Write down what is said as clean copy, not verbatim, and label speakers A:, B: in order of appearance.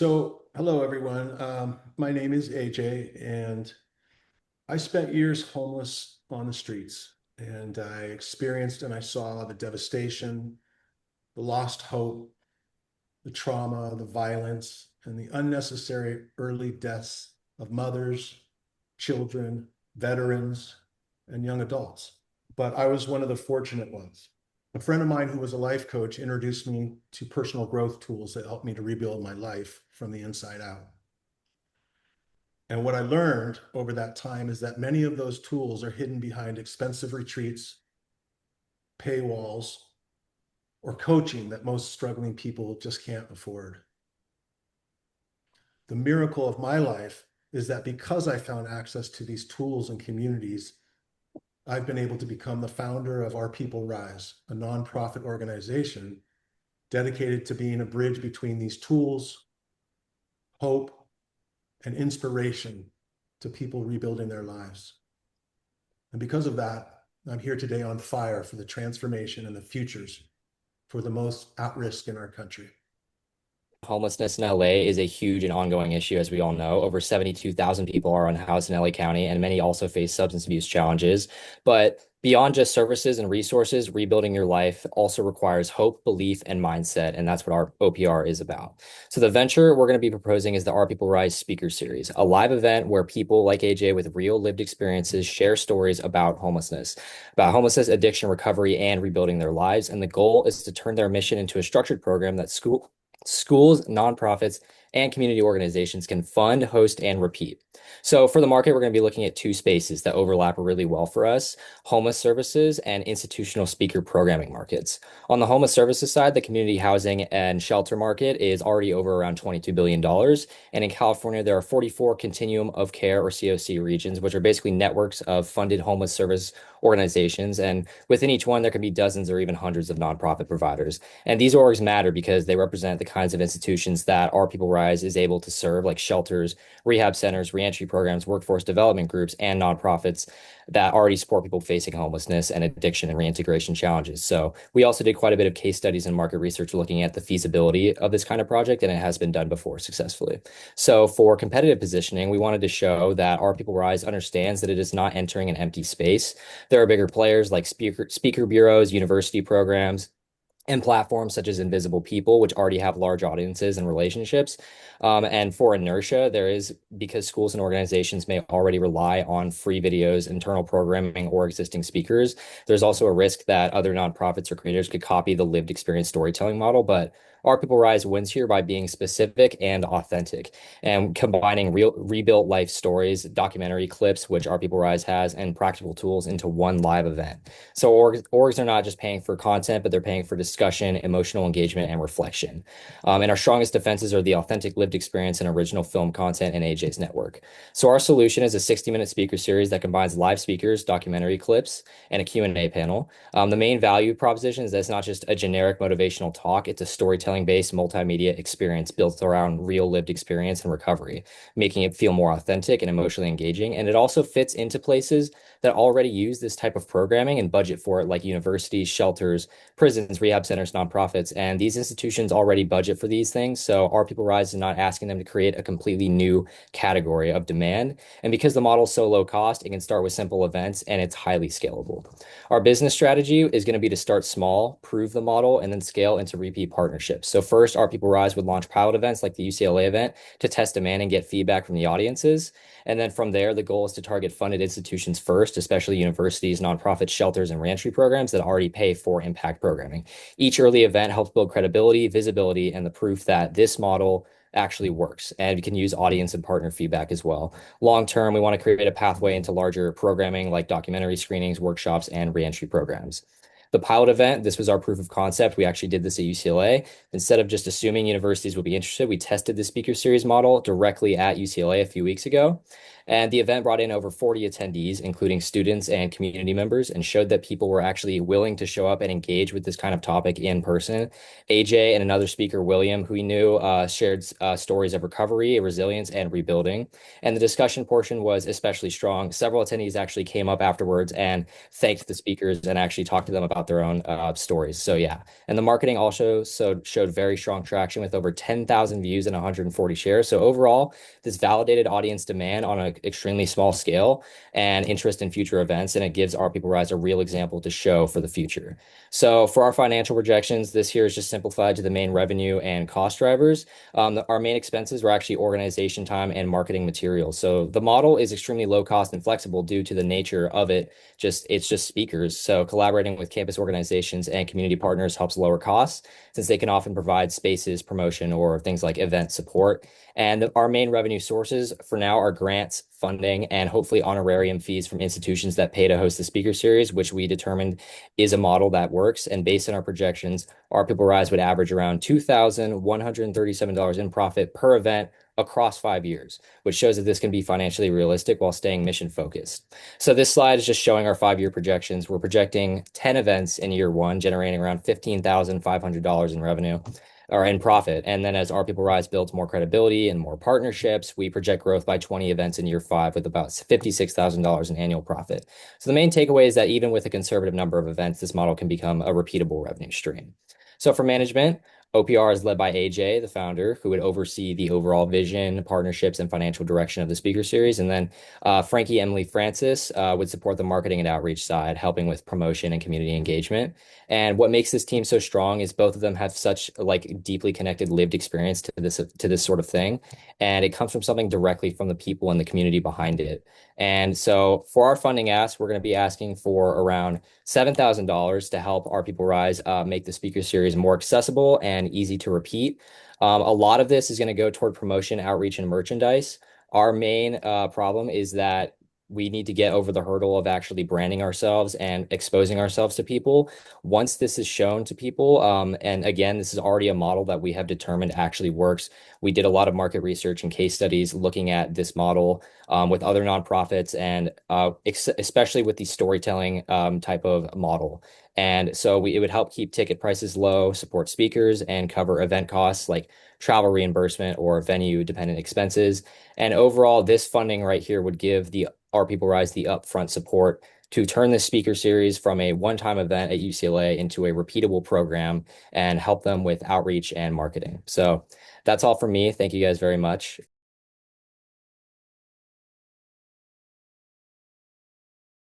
A: Hello everyone. My name is AJ, and I spent years homeless on the streets, and I experienced and I saw the devastation, the lost hope, the trauma, the violence, and the unnecessary early deaths of mothers, children, veterans, and young adults. But I was one of the fortunate ones. A friend of mine who was a life coach introduced me to personal growth tools that helped me to rebuild my life from the inside out. And what I learned over that time is that many of those tools are hidden behind expensive retreats, paywalls, or coaching that most struggling people just can't afford. The miracle of my life is that because I found access to these tools and communities, I've been able to become the founder of Our People Rise, a nonprofit organization dedicated to being a bridge between these tools, hope, and inspiration to people rebuilding their lives. And because of that, I'm here today on fire for the transformation and the futures for the most at risk in our country.
B: Homelessness in LA is a huge and ongoing issue, as we all know. Over 72,000 people are unhoused in LA County, and many also face substance abuse challenges. But beyond just services and resources, rebuilding your life also requires hope, belief, and mindset. And that's what our OPR is about. So the venture we're going to be proposing is the Our People Rise Speaker Series, a live event where people like AJ with real lived experiences share stories about homelessness, addiction, recovery, and rebuilding their lives. And the goal is to turn their mission into a structured program that schools, nonprofits, and community organizations can fund, host, and repeat. So for the market, we're going to be looking at two spaces that overlap really well for us: homeless services and institutional speaker programming markets. On the homeless services side, the community housing and shelter market is already over around $22 billion. And in California, there are 44 continuum of care or COC regions, which are basically networks of funded homeless service organizations. And within each one, there can be dozens or even hundreds of nonprofit providers. And these orgs matter because they represent the kinds of institutions that Our People Rise is able to serve, like shelters, rehab centers, reentry programs, workforce development groups, and nonprofits that already support people facing homelessness and addiction and reintegration challenges. So we also did quite a bit of case studies and market research looking at the feasibility of this kind of project, and it has been done before successfully. So for competitive positioning, we wanted to show that Our People Rise understands that it is not entering an empty space. There are bigger players like speaker bureaus, university programs, and platforms such as Invisible People, which already have large audiences and relationships. And for inertia, there is, because schools and organizations may already rely on free videos, internal programming, or existing speakers, there's also a risk that other nonprofits or creators could copy the lived experience storytelling model. But Our People Rise wins here by being specific and authentic and combining real rebuilt life stories, documentary clips, which Our People Rise has, and practical tools into one live event. So orgs are not just paying for content, but they're paying for discussion, emotional engagement, and reflection. And our strongest defenses are the authentic lived experience and original film content in AJ's network. So our solution is a 60-minute speaker series that combines live speakers, documentary clips, and a Q&A panel. The main value proposition is that it's not just a generic motivational talk, it's a storytelling-based multimedia experience built around real lived experience and recovery, making it feel more authentic and emotionally engaging. And it also fits into places that already use this type of programming and budget for it, like universities, shelters, prisons, rehab centers, nonprofits. And these institutions already budget for these things. So Our People Rise is not asking them to create a completely new category of demand. And because the model is so low cost, it can start with simple events and it's highly scalable. Our business strategy is going to be to start small, prove the model, and then scale into repeat partnerships. So first, Our People Rise would launch pilot events like the UCLA event to test demand and get feedback from the audiences. And then from there, the goal is to target funded institutions first, especially universities, nonprofits, shelters, and reentry programs that already pay for impact programming. Each early event helps build credibility, visibility, and the proof that this model actually works. And we can use audience and partner feedback as well. Long term, we want to create a pathway into larger programming like documentary screenings, workshops, and reentry programs. The pilot event, this was our proof of concept. We actually did this at UCLA. Instead of just assuming universities would be interested, we tested the speaker series model directly at UCLA a few weeks ago. And the event brought in over 40 attendees, including students and community members, and showed that people were actually willing to show up and engage with this kind of topic in person. AJ and another speaker, William, who we knew, shared stories of recovery, resilience, and rebuilding. And the discussion portion was especially strong. Several attendees actually came up afterwards and thanked the speakers and actually talked to them about about their own stories. So yeah, and the marketing also showed very strong traction with over 10,000 views and 140 shares. So overall, this validated audience demand on an extremely small scale and interest in future events, and it gives Our People Rise a real example to show for the future. So for our financial projections, this here is just simplified to the main revenue and cost drivers. Our main expenses were actually organization time and marketing materials. So the model is extremely low cost and flexible due to the nature of it. It's just speakers. So collaborating with campus organizations and community partners helps lower costs since they can often provide spaces, promotion, or things like event support. And our main revenue sources for now are grants, funding, and hopefully honorarium fees from institutions that pay to host the speaker series, which we determined is a model that works. And based on our projections, Our People Rise would average around $2,137 in profit per event across 5 years, which shows that this can be financially realistic while staying mission focused. So this slide is just showing our 5 year projections. We're projecting 10 events in year one, generating around $15,500 in revenue or in profit. And then as Our People Rise builds more credibility and more partnerships, we project growth by 20 events in year five with about $56,000 in annual profit. So the main takeaway is that even with a conservative number of events, this model can become a repeatable revenue stream. So for management, OPR is led by AJ, the founder, who would oversee the overall vision, partnerships, and financial direction of the speaker series. And then Frankie Emily Francis would support the marketing and outreach side, helping with promotion and community engagement. And what makes this team so strong is both of them have such like deeply connected lived experience to this sort of thing. And it comes from something directly from the people and the community behind it. And so for our funding ask, we're going to be asking for around $7,000 to help Our People Rise make the speaker series more accessible and easy to repeat. A lot of this is going to go toward promotion, outreach, and merchandise. Our main problem is that we need to get over the hurdle of actually branding ourselves and exposing ourselves to people. Once this is shown to people, and again, this is already a model that we have determined actually works. We did a lot of market research and case studies looking at this model with other nonprofits and especially with the storytelling type of model. And so it would help keep ticket prices low, support speakers, and cover event costs like travel reimbursement or venue dependent expenses. And overall, this funding right here would give the Our People Rise the upfront support to turn this speaker series from a one-time event at UCLA into a repeatable program and help them with outreach and marketing. So that's all from me. Thank you guys very much.